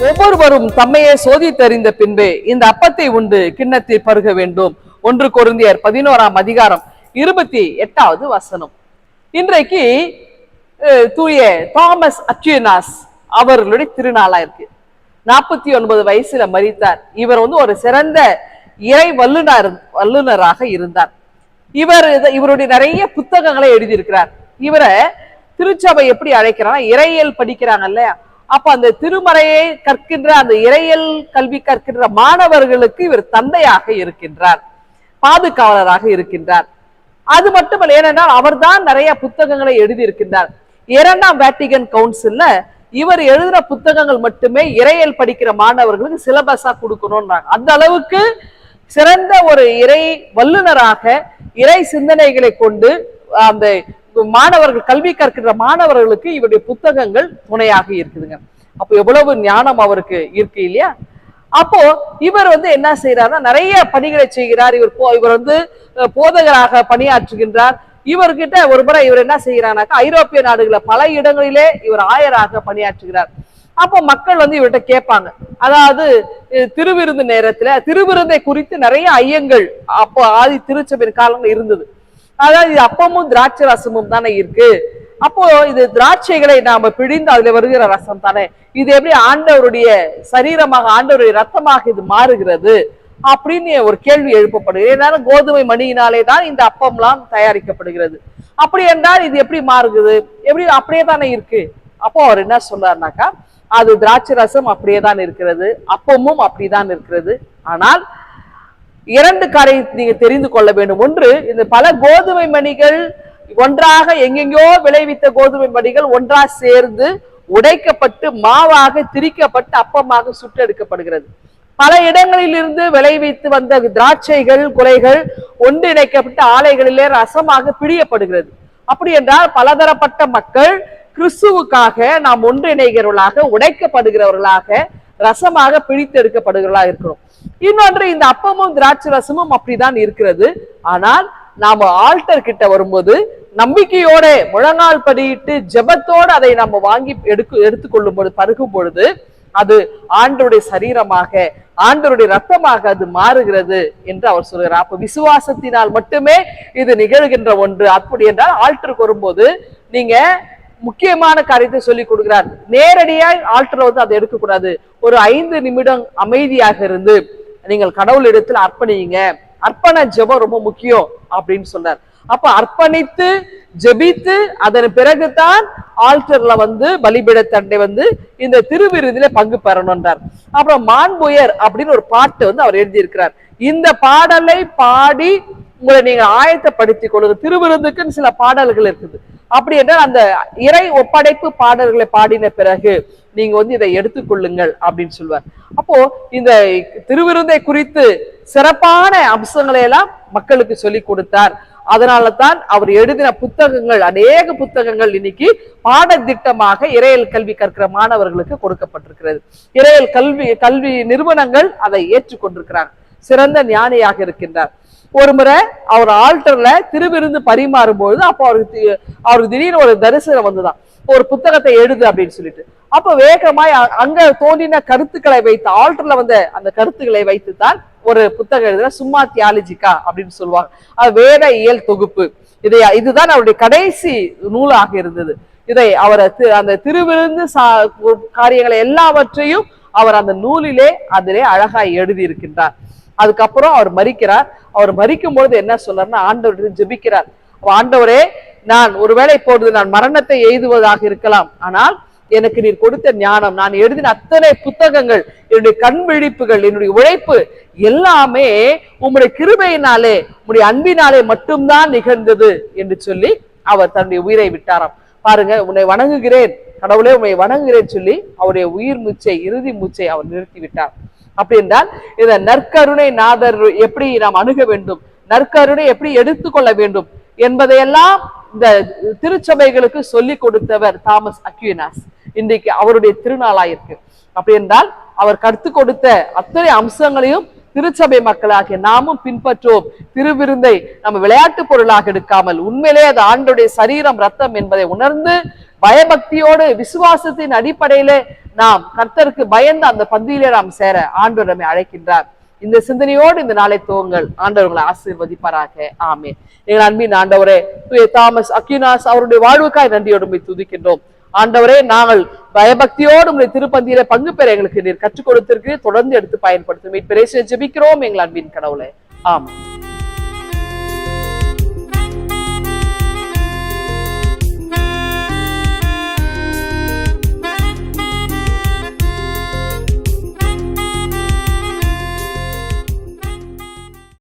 ஒவ்வொருவரும் தம்மையே சோதித்தறிந்த பின்பே இந்த அப்பத்தை உண்டு கிண்ணத்தை பருக வேண்டும். 1 கொரிந்தியர் 11ஆம் அதிகாரம் 28வது வசனம். இன்றைக்கு தூய தாமஸ் அக்வினாஸ் அவர்களுடைய திருநாளா இருக்கு. 49 வயசுல மரித்தார். இவர் ஒரு சிறந்த இறை வல்லுநராக இருந்தார். இவருடைய நிறைய புத்தகங்களை எழுதியிருக்கிறார். இவரை திருச்சபை எப்படி அழைக்கிறாங்க, இறையியல் படிக்கிறாங்க இல்லையா, அப்ப அந்த திருமறையை கற்கின்ற அந்த இறையியல் கல்வி கற்கின்ற மாணவர்களுக்கு இவர் தந்தையாக இருக்கின்றார், பாதுகாவலராக இருக்கின்றார். அது மட்டுமல்ல, ஏனென்றால் அவர் தான் நிறைய புத்தகங்களை எழுதியிருக்கின்றார். 2ஆம் வேட்டிகன் கவுன்சில்ல இவர் எழுதுற புத்தகங்கள் மட்டுமே இறையியல் படிக்கிற மாணவர்களுக்கு சிலபஸா கொடுக்கணும்ன்றாங்க. அந்த அளவுக்கு சிறந்த ஒரு இறை வல்லுநராக இறை சிந்தனைகளை கொண்டு அந்த மாணவர்கள் கல்வி கற்கின்ற மாணவர்களுக்கு இவருடைய புத்தகங்கள் துணையாக இருக்குதுங்க. அப்போ எவ்வளவு ஞானம் அவருக்கு இருக்கு இல்லையா. அப்போ இவர் என்ன செய்யறாருன்னா நிறைய பணிகளை செய்கிறார். இவர் போதகராக பணியாற்றுகின்றார். இவர்கிட்ட ஒரு முறை இவர் என்ன செய்யறாருனாக்கா, ஐரோப்பிய நாடுகள பல இடங்களிலே இவர் ஆயராக பணியாற்றுகிறார். அப்போ மக்கள் இவர்கிட்ட கேட்பாங்க, அதாவது திருவிருந்து நேரத்துல திருவிருந்தை குறித்து நிறைய ஐயங்கள் அப்போ ஆதி திருச்சபையின் காலங்கள் இருந்தது. அதாவது இது அப்பமும் திராட்சை ரசமும் தானே இருக்கு, அப்போ இது திராட்சைகளை நாம பிழிந்து அதுல வருகிற ரசம் தானே, இது எப்படி ஆண்டவருடைய சரீரமாக ஆண்டவருடைய ரத்தமாக இது மாறுகிறது அப்படின்னு ஒரு கேள்வி எழுப்பப்படுகிறது. ஏன்னா கோதுமை மணியினாலே தான் இந்த அப்பம்லாம் தயாரிக்கப்படுகிறது. அப்படி என்றால் இது எப்படி மாறுகிறது, எப்படி அப்படியே தானே இருக்கு. அப்போ அவர் என்ன சொல்றாருனாக்கா, அது திராட்சை ரசம் அப்படியே தான் இருக்கிறது, அப்பமும் அப்படிதான் இருக்கிறது. ஆனால் 2 காரியத்தை நீங்க தெரிந்து கொள்ள வேண்டும். ஒன்று, இந்த பல கோதுமை மணிகள் ஒன்றாக எங்கெங்கோ விளைவித்த கோதுமை மணிகள் ஒன்றாக சேர்ந்து உடைக்கப்பட்டு மாவாக திரிக்கப்பட்டு அப்பமாக சுட்டெடுக்கப்படுகிறது. பல இடங்களில் இருந்து விளைவித்து வந்த திராட்சைகள் குலைகள் ஒன்றிணைக்கப்பட்டு ஆலைகளிலே ரசமாக பிழியப்படுகிறது. அப்படி என்றால் பலதரப்பட்ட மக்கள் கிறிஸ்துவுக்காக நாம் ஒன்றிணைகிறவர்களாக, உடைக்கப்படுகிறவர்களாக, ரசமாக பிழித்து எடுக்கப்படுகிறவர்களாக இருக்கிறோம். இன்னொன்று, இந்த அப்பமும் திராட்சை ரசமும் அப்படிதான் இருக்கிறது. ஆனால் நாம ஆல்டர் கிட்ட வரும்போது நம்பிக்கையோட முழங்கால் படியிட்டு ஜெபத்தோடு அதை நம்ம வாங்கி எடுத்துக்கொள்ளும் பொழுது, பருகும் பொழுது அது ஆண்டவருடைய சரீரமாக ஆண்டவருடைய ரத்தமாக அது மாறுகிறது என்று அவர் சொல்கிறார். அப்ப விசுவாசத்தினால் மட்டுமே இது நிகழ்கின்ற ஒன்று. அப்படி என்றால் ஆல்டருக்கு வரும்போது நீங்க முக்கியமான காரியத்தை சொல்லி கொடுக்கிறார். நேரடியாய் ஆல்டர் அதை எடுக்கக்கூடாது. ஒரு 5 நிமிடம் அமைதியாக இருந்து நீங்கள் கடவுள் இடத்துல அர்ப்பணிங்க. அர்ப்பண ஜெபம் ரொம்ப முக்கியம் அப்படின்னு சொல்றார். அப்ப அர்ப்பணித்து ஜெபித்து அதன் பிறகுதான் ஆல்டர்ல பலிபீடத்தண்டை இந்த திருவிருந்தில பங்கு பெறணும்ன்றார். அப்புறம் மாண்புயர் அப்படின்னு ஒரு பாட்டு அவர் எழுதியிருக்கிறார். இந்த பாடலை பாடி உங்களை நீங்க ஆயத்தப்படுத்திக் கொள்ளுங்க. திருவிருந்துக்குன்னு சில பாடல்கள் இருக்குது. அப்படி என்றால் அந்த இறை ஒப்படைப்பு பாடல்களை பாடின பிறகு நீங்க இதை எடுத்துக்கொள்ளுங்கள் அப்படின்னு சொல்வார். அப்போ இந்த திருவிருந்தை குறித்து சிறப்பான அம்சங்களை எல்லாம் மக்களுக்கு சொல்லி கொடுத்தார். அதனால தான் அவர் எழுதின புத்தகங்கள், அநேக புத்தகங்கள் இன்னைக்கு பாடத்திட்டமாக இறையியல் கல்வி கற்கிற மாணவர்களுக்கு கொடுக்கப்பட்டிருக்கிறது. இறையியல் கல்வி நிறுவனங்கள் அதை ஏற்றுக்கொண்டிருக்கிறாங்க. சிறந்த ஞானியாக இருக்கின்றார். ஒரு முறை அவர் ஆல்டர்ல திருவிருந்து பரிமாறும் பொழுது அப்போ அவருக்கு திடீர்னு ஒரு தரிசனம் வந்துதான், ஒரு புத்தகத்தை எழுது அப்படின்னு சொல்லிட்டு. அப்ப வேகமாய் அங்க தோன்றின கருத்துக்களை வைத்து, ஆல்டர்ல அந்த கருத்துக்களை வைத்து தான் ஒரு புத்தகம் எழுதுற, சும்மா தியாலஜிக்கா அப்படின்னு சொல்லுவாங்க. அது வேத இயல் தொகுப்பு. இதுதான் அவருடைய கடைசி நூலாக இருந்தது. இதை அவர் அந்த திருவிருந்து காரியங்களை எல்லாவற்றையும் அவர் அந்த நூலிலே அதிலே அழகாய் எழுதி இருக்கின்றார். அதுக்கப்புறம் அவர் மரிக்கிறார். அவர் மரிக்கும் பொழுது என்ன சொல்றாருன்னா, ஆண்டவரிடம் ஜெபிக்கிறார். ஆண்டவரே, நான் ஒருவேளை இப்பொழுது நான் மரணத்தை எய்துவதாக இருக்கலாம், ஆனால் எனக்கு நீர் கொடுத்த ஞானம், நான் எழுதின அத்தனை புத்தகங்கள், என்னுடைய கண் விழிப்புகள், என்னுடைய உழைப்பு எல்லாமே உம்முடைய கிருபையினாலே உம்முடைய அன்பினாலே மட்டும்தான் நிகழ்ந்தது என்று சொல்லி அவர் தன்னுடைய உயிரை விட்டாராம். பாருங்க, உன்னை வணங்குகிறேன் கடவுளே, உன்னை வணங்குகிறேன் சொல்லி அவருடைய உயிர் மூச்சை, இறுதி மூச்சை அவர் நிறுத்தி விட்டார். அப்படி என்றால் இந்த நற்கருணை நாதர் எப்படி நாம் அணுக வேண்டும், நற்கருணை எப்படி எடுத்துக்கொள்ள வேண்டும் என்பதையெல்லாம் இந்த திருச்சபைகளுக்கு சொல்லி கொடுத்தவர் தாமஸ் அக்வினாஸ். இன்றைக்கு அவருடைய திருநாளாயிருக்கு. அப்படி என்றால் அவர் கற்றுக் கொடுத்த அத்தனை அம்சங்களையும் திருச்சபை மக்களாகிய நாமும் பின்பற்றுவோம். திருவிருந்தை நம்ம விளையாட்டு பொருளாக எடுக்காமல் உண்மையிலே அது ஆண்டவருடைய சரீரம் ரத்தம் என்பதை உணர்ந்து பயபக்தியோடு விசுவாசத்தின் அடிப்படையில நாம் கர்த்தருக்கு பயந்து அந்த பந்தியிலே நாம் சேர ஆண்டவர் நம்மை அழைக்கின்றார். இந்த சிந்தனையோடு இந்த நாளை துவங்கள். ஆண்டவர்களை ஆசீர்வதிப்பாராக. ஆமென். எங்கள் அன்பின் ஆண்டவரே, தாமஸ் அக்யூனாஸ் அவருடைய வாழ்வுக்காய் நன்றியோடு உம்மை துதிக்கின்றோம். ஆண்டவரே, நாங்கள் பயபக்தியோடு உங்களுடைய திருப்பந்தியில பங்கு பெற எங்களுக்கு நீர் கற்றுக் கொடுத்திருக்கு. தொடர்ந்து எடுத்து பயன்படுத்தும். மீட்பரேசுவை ஜெபிக்கிறோம் எங்கள் அன்பின் கடவுளே. ஆமென்.